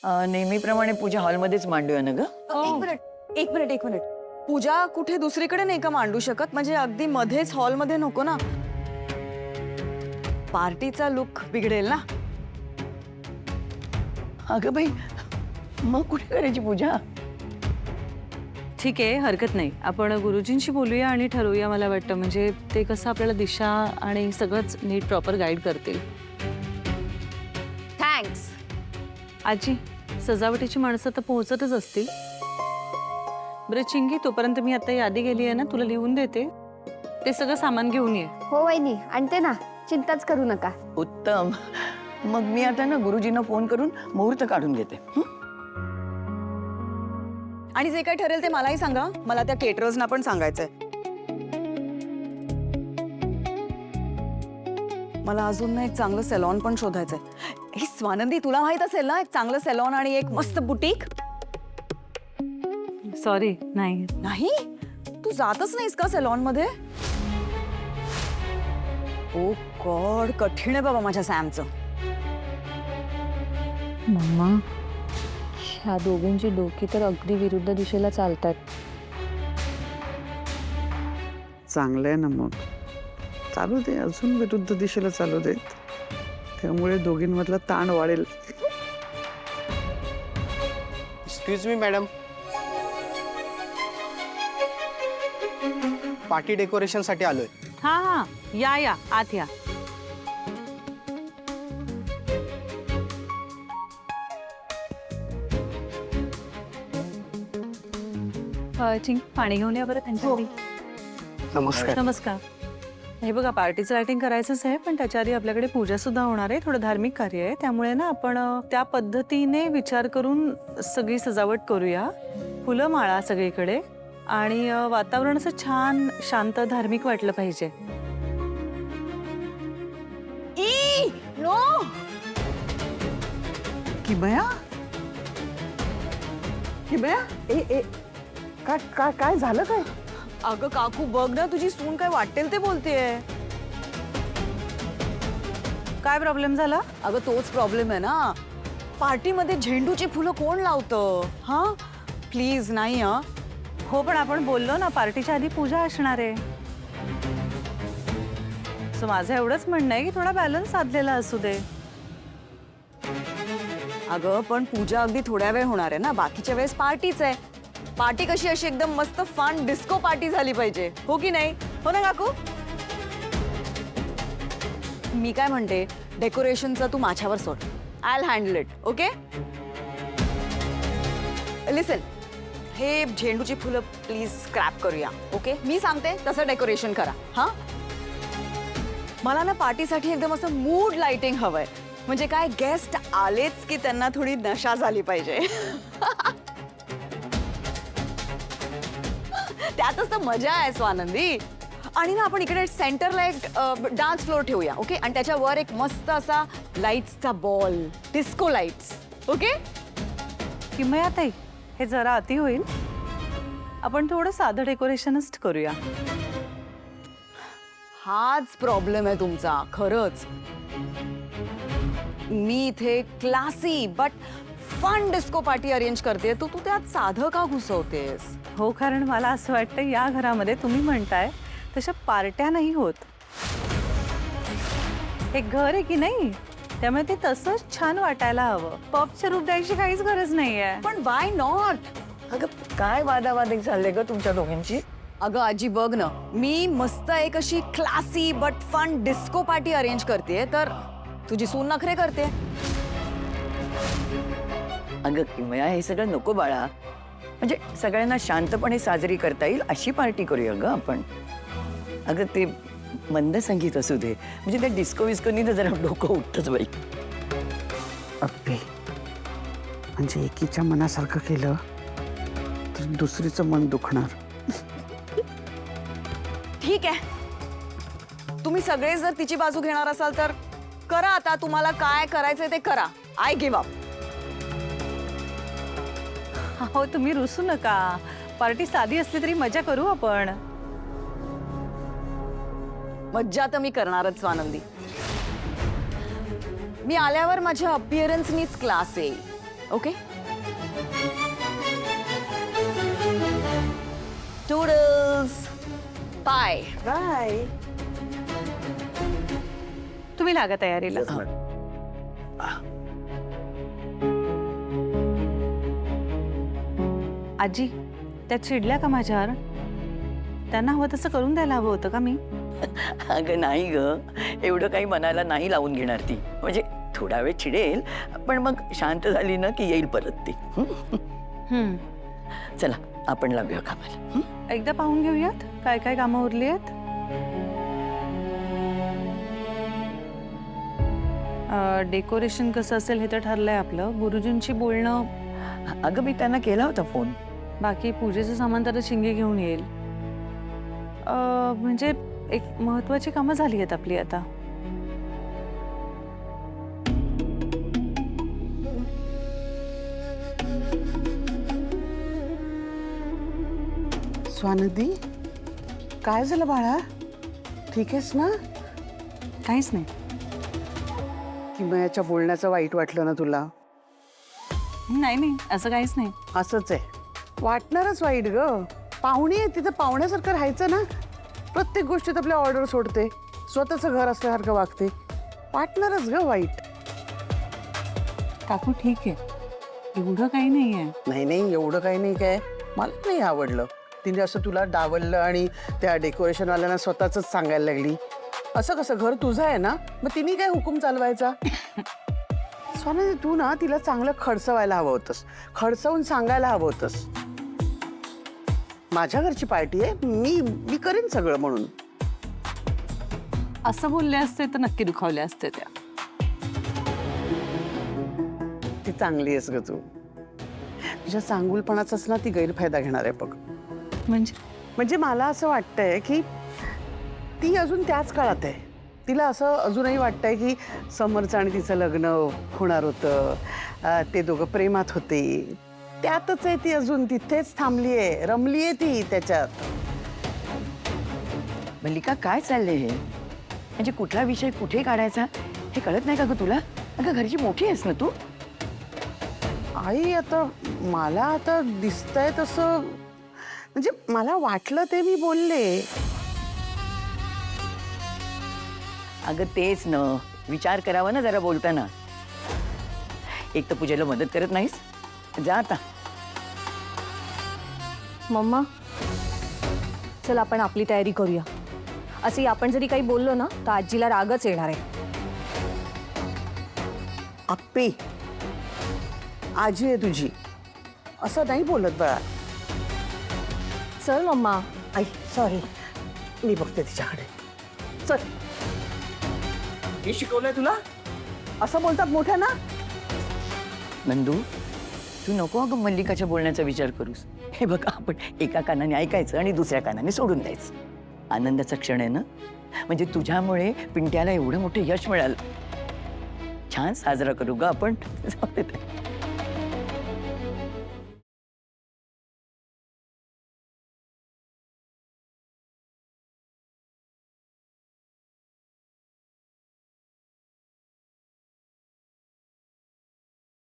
नेहमीप्रमाणे पूजा हॉलमध्येच मांडूया ना ग. एक मिनिट. पूजा कुठे दुसरीकडे नाही का मांडू शकत? म्हणजे अगदी मध्येच हॉलमध्ये नको ना, पार्टीचा लुक बिघडेल ना. अगं बाई, मग कुठे करायची पूजा? ठीक आहे, हरकत नाही. आपण गुरुजींशी बोलूया आणि ठरवूया. मला वाटतं म्हणजे ते कसं आपल्याला दिशा आणि सगळंच नीट प्रॉपर गाईड करतील. थँक्स. आजी, सजावटीची माणसं तर पोहोचतच असतील. बरं चिंगी, तोपर्यंत मी आता यादी गेली आहे ना, तुला लिहून देते. ते सगळं सामान घेऊन ये. हो वहिनी, आणते ना, चिंताच करू नका. उत्तम. मग मी आता ना गुरुजींना फोन करून मुहूर्त काढून घेते. आणि जे काही ठरेल ते मलाही सांगा. मला त्या केटरर्सना पण सांगायचंय. मला अजून ना एक चांगलं सॅलॉन पण शोधायचंय. हे स्वानंदी, तुला माहित असेल ना, एक चांगलं सॅलॉन आणि एक मस्त बुटीक? सॉरी, नाही. नाही, तू जातच नाहीस का सॅलॉन मध्ये? ओ गॉड, कठीण आहे बाबा माझ्या सॅमचं. मम्मा, ह्या दोघींची डोकी तर अगदी विरुद्ध दिशेला चालतात. चांगलं आहे ना, मग चालू दे, अजून विरुद्ध दिशेला चालू देत. त्यामुळे दोघींमधला ताण वाढेल. Excuse me madam, party decoration साठी आलोय. हा, या आत या. चिंग, पाणी घेऊन या बरं त्यांच्यासाठी. नमस्कार. नमस्कार. हे बघा, पार्टीचं लाइटिंग करायचंच आहे, पण त्याच्या आधी आपल्याकडे पूजा सुद्धा होणार आहे. थोडं धार्मिक कार्य आहे, त्यामुळे ना आपण त्या पद्धतीने विचार करून सगळी सजावट करूया. फुलं माळा सगळीकडे आणि वातावरण असं छान शांत धार्मिक वाटलं पाहिजे. नो, किमया, काय झालं काय? अगं काकू, बघ ना, तुझी सून काय वाटेल ते बोलतेय. काय प्रॉब्लेम झाला? अगं तोच प्रॉब्लेम आहे ना. पार्टीमध्ये झेंडूची फुलं कोण लावतं? हा, प्लीज नाही. हा, हो, पण आपण बोललो ना, पार्टीच्या आधी पूजा असणार आहे. सो माझं एवढंच म्हणणं आहे की थोडा बॅलन्स साधलेला असू दे. अगं पण पूजा अगदी थोड्या वेळ होणार आहे ना, बाकीच्या वेळेस पार्टीच आहे. पार्टी कशी अशी एकदम मस्त फन डिस्को पार्टी झाली पाहिजे, हो की नाही? हो ना काकू? मी काय म्हणते, डेकोरेशनचं तू माझ्यावर सोड. I will handle it. Okay, listen, हे झेंडूची फुलं प्लीज स्क्रॅप करूया. ओके, मी सांगते तसं डेकोरेशन करा. हा, मला ना पार्टीसाठी एकदम असं मूड लाइटिंग हवंय. म्हणजे काय, गेस्ट आलेच की त्यांना थोडी नशा झाली पाहिजे. त्यातच तर मजा आहे स्वानंदी. आणि ना आपण इकडे सेंटरला एक डान्स फ्लोर ठेवूया. ओके, आणि त्याच्यावर एक मस्त असा लाईट्सचा बॉल, डिस्को लाईट्स. ओके, किमया ताई, हे जरा अति होईल. आपण थोडं साधं डेकोरेशनच करूया. हाच प्रॉब्लेम आहे तुमचा खरंच. मी इथे classy but fun disco party arrange करते, तू त्यात साधं का घुसवतेस? हो, कारण मला असं वाटतं या घरामध्ये तुम्ही म्हणताय तशा पार्ट्या नाही होत. हे घर आहे की नाही, त्यामुळे ते तसंच छान वाटायला हवं. पबचं रूप द्यायची काहीच गरज नाहीये. पण वाय नॉट? अगं काय वादावादी चालले ग तुमच्या दोघींची? अगं आजी बघ ना, मी मस्त एक अशी classy but fun disco party arrange करते, तर तुझी सून नखरे करते. अगं किमया, हे सगळं नको बाळा. म्हणजे सगळ्यांना शांतपणे साजरी करता येईल अशी पार्टी करूया ग आपण. अगं ते मंद संगीत असू दे, म्हणजे त्या डिस्को विस्कोनी तर जरा डोकं उठतच बाई. अगदी, म्हणजे एकीच्या मनासारखं केलं तर दुसरीचं मन दुखणार. ठीक आहे, तुम्ही सगळे जर तिची बाजू घेणार असाल तर करा. आता तुम्हाला काय करायचंय ते करा. I give up. हो, तुम्ही रुसू नका. पार्टी साधी असली तरी मजा करू आपण. मज्जा तर मी करणारच स्वानंदी. मी आल्यावर माझ्या अपिअरन्सनीच क्लास येईल. Okay toodles bye bye. तुम्ही लागा तयारीला. आजी त्या चिडल्या का माझ्यावर? त्यांना हवं तसं करून द्यायला हवं होतं का मी? अगं नाही ग, एवढं काही मनाला नाही लावून घेणार ती. म्हणजे थोडा वेळ चिडेल, पण मग शांत झाली ना की येईल परत ती. हम्म. चला आपण लागूया कामाला. हं? एकदा पाहून घेऊयात काय काय कामं उरली आहेत. डेकोरेशन कसं असेल हे तर ठरलंय आपलं. गुरुजींशी बोलणं. अगं मी त्यांना केला होता फोन. बाकी पूजेचं सामान तर शिंगे घेऊन येईल. म्हणजे एक महत्वाची कामं झाली आहेत आपली आता. स्वानदी, काय झालं बाळा? ठीक आहेस ना? काहीच नाही. किमयाच्या बोलण्याचं वाईट वाटलं ना तुला? नाही नाही असं काहीच नाही. असंच आहे, वाटणारच वाईट ग. पाहुणी आहे तिथं, पाहुण्यासारखं राहायचं ना. प्रत्येक गोष्टीत आपल्या ऑर्डर सोडते, स्वतःचं घर असल्यासारखं वागते. वाटणारच ग वाईट. काकू ठीक आहे, एवढं काही नाही आहे. नाही नाही एवढं काही नाही. काय मला नाही आवडलं तिने असं तुला डावललं आणि त्या डेकोरेशनवाल्यांना स्वतःच सांगायला लागली. असं कसं? घर तुझं आहे ना, मग तिने काय हुकूम चालवायचा? स्वामी तू ना तिला चांगलं खडसवायला हवं होतंस, खडसवून सांगायला हवं होतंस. माझ्या घरची पार्टी आहे, मी करीन सगळं म्हणून. असं बोलले असते तर नक्की दुखावले असते त्या. ती चांगली आहेस ग तू. तुझ्या चांगुलपणाचाच ना ती गैरफायदा घेणार आहे बघ. म्हणजे मला असं वाटतंय की ती अजून त्याच काळात आहे. तिला असं अजूनही वाटतंय की समरचं आणि तिचं लग्न होणार होतं, ते दोघं प्रेमात होते. त्यातच आहे ती, अजून तिथेच थांबली आहे, रमली आहे ती त्याच्यात. मल्लिका काय चाललंय हे? म्हणजे कुठला विषय कुठे काढायचा हे कळत नाही का ग तुला? अगं घरची मोठी आहेस ना तू. आई आता मला आता दिसतंय तसं, म्हणजे मला वाटलं ते मी बोलले. अगं तेच न, विचार करावा ना जरा बोलताना. एक तर पूजेला मदत करत नाहीस, जा आता. मम्मा चल आपण आपली तयारी करूया. असे आपण जरी काही बोललो ना तर आजीला रागच येणार आहे. आप्पे, आजी आहे तुझी, असं नाही बोलत बाळा. चल मम्मा. आई सॉरी, मी बघते तिच्याकडे. चल. हे शिकवलंय तुला? असं बोलतात मोठ्या ना. नंदू, तू नको अगं मल्लिकाच्या बोलण्याचा विचार करूस. हे बघा, आपण एका कानाने ऐकायचं आणि दुसऱ्या कानाने सोडून द्यायचं. आनंदाचा क्षण आहे ना, म्हणजे तुझ्यामुळे पिंट्याला एवढं मोठं यश मिळालं. छान साजरा करू ग आपण. जाऊ दे ते.